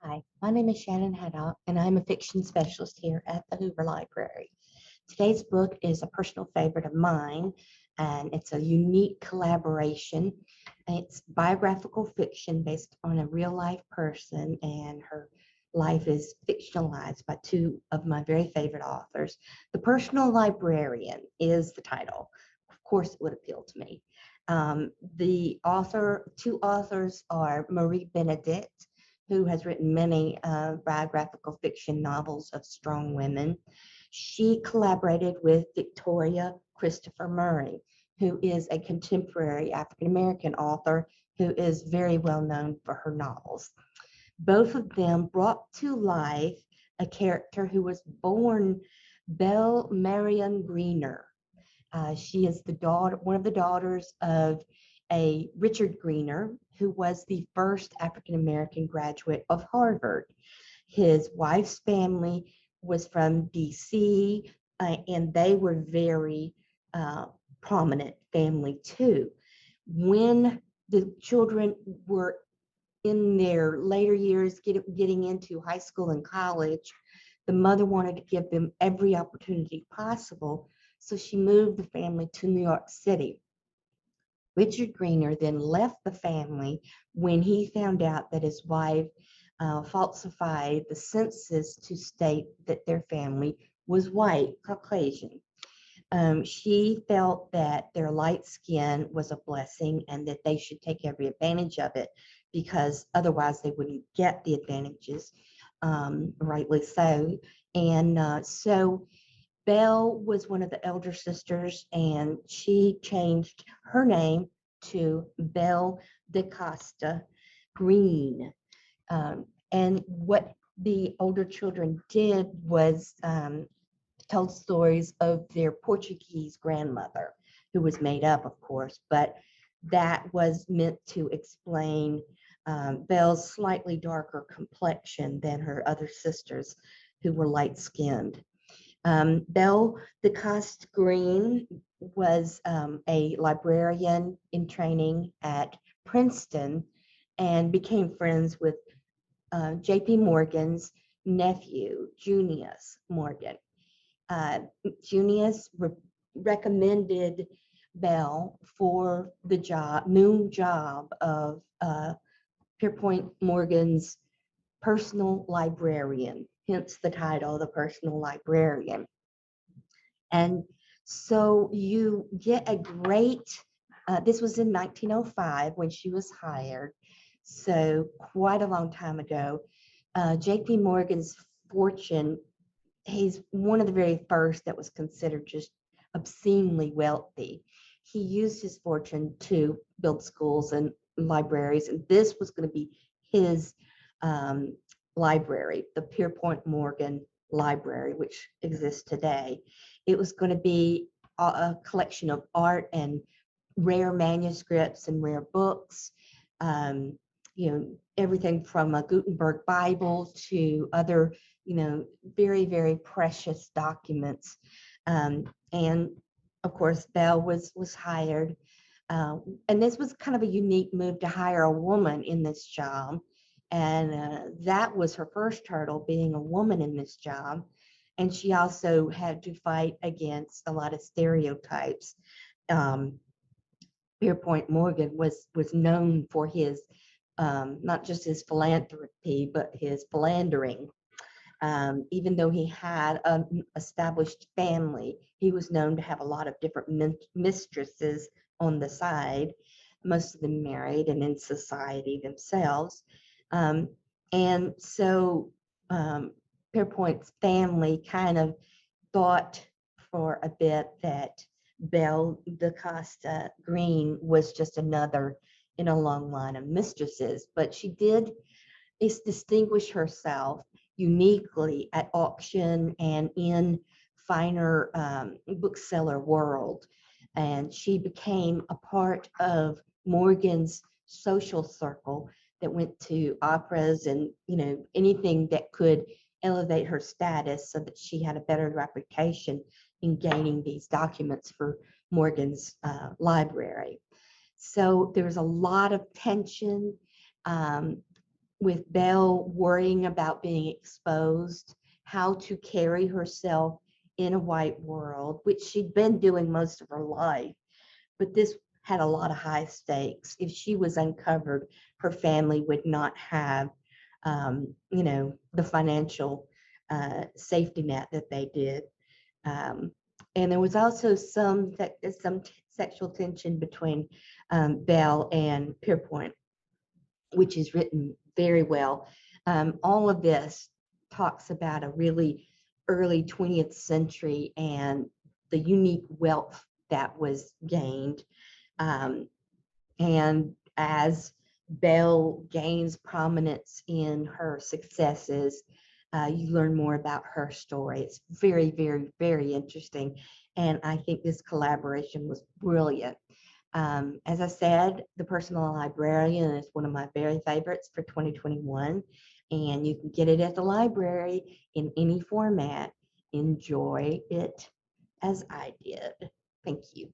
Hi, my name is Shannon Haddock, and I'm a fiction specialist here at the Hoover Library. Today's book is a personal favorite of mine, and it's a unique collaboration. It's biographical fiction based on a real life person, and her life is fictionalized by two of my very favorite authors. The Personal Librarian is the title. Of course, it would appeal to me. Two authors are Marie Benedict, who has written many biographical fiction novels of strong women. She collaborated with Victoria Christopher Murray, who is a contemporary African American author who is very well known for her novels. Both of them brought to life a character who was born Belle Marion Greener. She is one of the daughters of a Richard Greener, who was the first African American graduate of Harvard. His wife's family was from DC, and they were very uh, prominent family too. When the children were in their later years, getting into high school and college, the mother wanted to give them every opportunity possible, so she moved the family to New York City. Richard Greener then left the family when he found out that his wife falsified the census to state that their family was white, Caucasian. She felt that their light skin was a blessing and that they should take every advantage of it because otherwise they wouldn't get the advantages, rightly so. And so Belle was one of the elder sisters, and she changed her name to Belle da Costa Greene. And what the older children did was told stories of their Portuguese grandmother, who was made up, of course, but that was meant to explain Belle's slightly darker complexion than her other sisters, who were light skinned. Belle da Costa Greene was a librarian in training at Princeton and became friends with J.P. Morgan's nephew, Junius Morgan. Uh, Junius recommended Belle for the new job of Pierpont Morgan's personal librarian, hence the title, The Personal Librarian. And so you get a great, this was in 1905 when she was hired, so quite a long time ago. J.P. Morgan's fortune, he's one of the very first that was considered just obscenely wealthy. He used his fortune to build schools and libraries, and this was going to be his um, library, the Pierpont Morgan Library, which exists today. It was going to be a collection of art and rare manuscripts and rare books. Um, Everything from a Gutenberg Bible to other, very, very precious documents. And of course, Belle was hired. And this was kind of a unique move to hire a woman in this job. And that was her first hurdle, being a woman in this job. And she also had to fight against a lot of stereotypes. Um, Pierpont Morgan was known for his not just his philanthropy, but his philandering. Even though he had an established family, he was known to have a lot of different mistresses on the side, most of them married and in society themselves. Um, and so Pierpont's family kind of thought for a bit that Belle da Costa Greene was just another in a long line of mistresses, but she did distinguish herself uniquely at auction and in finer bookseller world. And she became a part of Morgan's social circle that went to operas and, anything that could elevate her status so that she had a better reputation in gaining these documents for Morgan's library. So there was a lot of tension. Um, with Belle worrying about being exposed, how to carry herself in a white world, which she'd been doing most of her life. But this had a lot of high stakes. If she was uncovered, her family would not have, the financial safety net that they did. And there was also some sexual tension between Belle and Pierpont, which is written very well. All of this talks about a really early 20th century and the unique wealth that was gained. And as Belle gains prominence in her successes, you learn more about her story. It's very, very, very interesting. And I think this collaboration was brilliant. As I said, The Personal Librarian is one of my very favorites for 2021, and you can get it at the library in any format. Enjoy it as I did. Thank you.